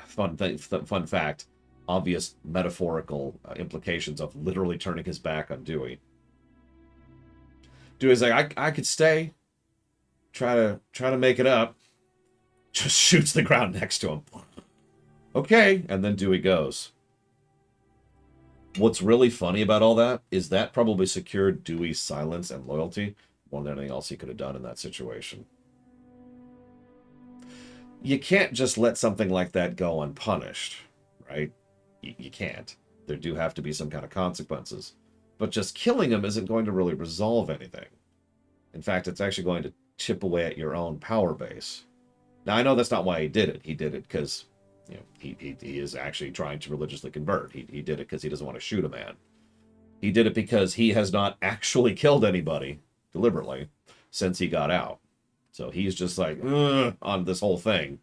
Fun fact. Obvious metaphorical implications of literally turning his back on Dewey. Dewey's like, I could stay. Try to make it up. Just shoots the ground next to him. Okay. And then Dewey goes. What's really funny about all that is that probably secured Dewey's silence and loyalty more than anything else he could have done in that situation. You can't just let something like that go unpunished, right? You can't. There do have to be some kind of consequences. But just killing him isn't going to really resolve anything. In fact, it's actually going to chip away at your own power base. Now, I know that's not why he did it. He did it because... You know, he is actually trying to religiously convert. He did it because he doesn't want to shoot a man. He did it because he has not actually killed anybody deliberately since he got out. So he's just like, on this whole thing.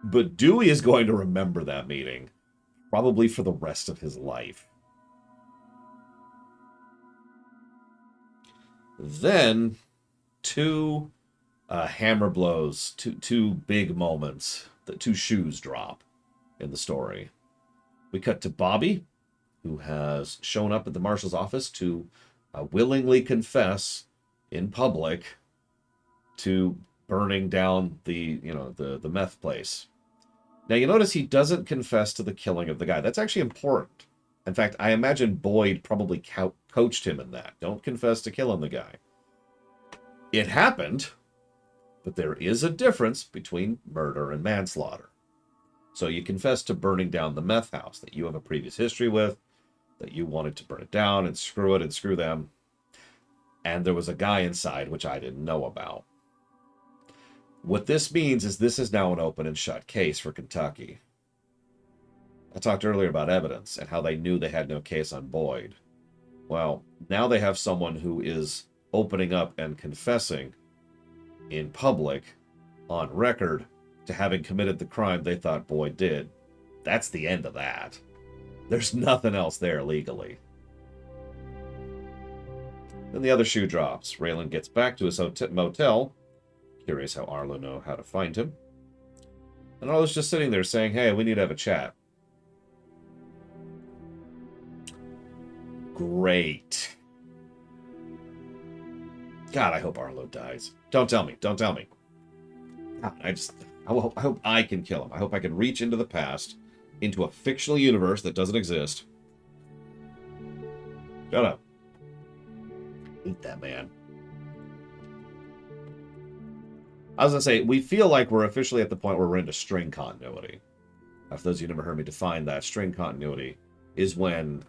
But Dewey is going to remember that meeting probably for the rest of his life. Then, 2 hammer blows, two big moments. The 2 shoes drop in the story. We cut to Bobby, who has shown up at the marshal's office to willingly confess in public to burning down the meth place. Now you notice he doesn't confess to the killing of the guy. That's actually important. In fact, I imagine Boyd probably coached him in that. Don't confess to killing the guy. It happened. But there is a difference between murder and manslaughter. So you confess to burning down the meth house that you have a previous history with, that you wanted to burn it down and screw them. And there was a guy inside, which I didn't know about. What this means is this is now an open and shut case for Kentucky. I talked earlier about evidence and how they knew they had no case on Boyd. Well, now they have someone who is opening up and confessing in public, on record, to having committed the crime they thought Boyd did. That's the end of that. There's nothing else there legally. Then the other shoe drops. Raylan gets back to his motel. Curious how Arlo know how to find him. And Arlo's just sitting there saying, hey, we need to have a chat. Great. God, I hope Arlo dies. Don't tell me. Don't tell me. God, I hope I can kill him. I hope I can reach into the past, into a fictional universe that doesn't exist. Shut up. I hate that man. I was going to say, we feel like we're officially at the point where we're into string continuity. For those of you who never heard me define that, string continuity is when,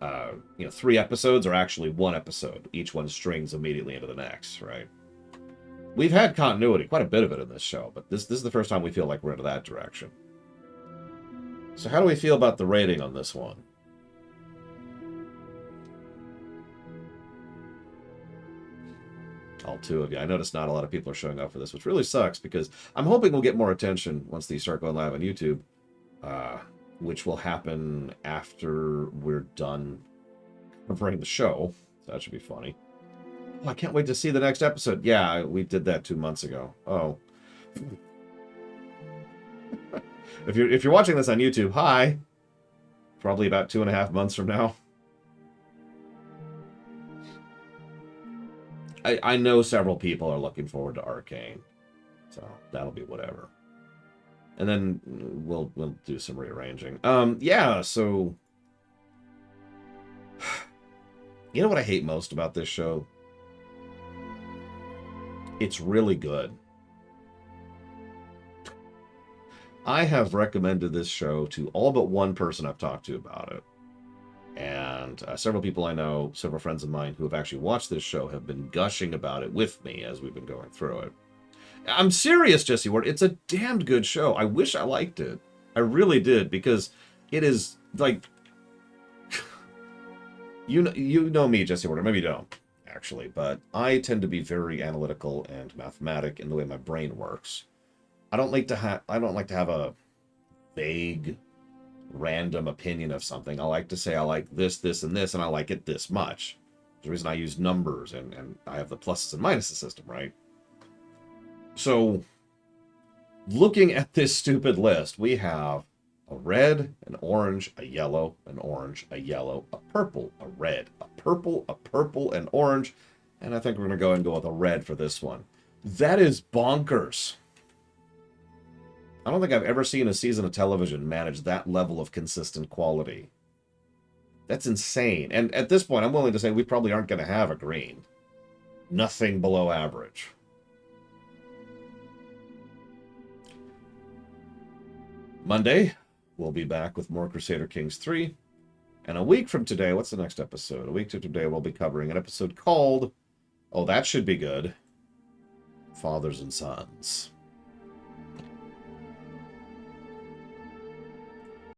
3 episodes are actually 1 episode. Each one strings immediately into the next, right? We've had continuity, quite a bit of it in this show, but this is the first time we feel like we're into that direction. So how do we feel about the rating on this one? All 2 of you. I noticed not a lot of people are showing up for this, which really sucks because I'm hoping we'll get more attention once these start going live on YouTube, which will happen after we're done covering the show. So that should be funny. Oh, I can't wait to see the next episode. Yeah, we did that 2 months ago. Oh. If you're watching this on YouTube, hi. Probably about 2.5 months from now. I know several people are looking forward to Arcane, so that'll be whatever. And then we'll do some rearranging. Yeah, so you know what I hate most about this show? It's really good. I have recommended this show to all but one person I've talked to about it. And several people I know, several friends of mine who have actually watched this show have been gushing about it with me as we've been going through it. I'm serious, Jesse Ward. It's a damned good show. I wish I liked it. I really did, because it is, like... you know me, Jesse Ward, or maybe you don't, actually, but I tend to be very analytical and mathematic in the way my brain works. I don't like to have a vague, random opinion of something. I like to say I like this, this, and this, and I like it this much. There's the reason I use numbers, and I have the pluses and minuses system, right? So, looking at this stupid list, we have a red, an orange, a yellow, an orange, a yellow, a purple, a red, a purple, an orange, and I think we're going to go with a red for this one. That is bonkers. I don't think I've ever seen a season of television manage that level of consistent quality. That's insane. And at this point, I'm willing to say we probably aren't going to have a green. Nothing below average. Monday, we'll be back with more Crusader Kings 3. And a week from today, what's the next episode? A week to today, we'll be covering an episode called, oh, that should be good, Fathers and Sons.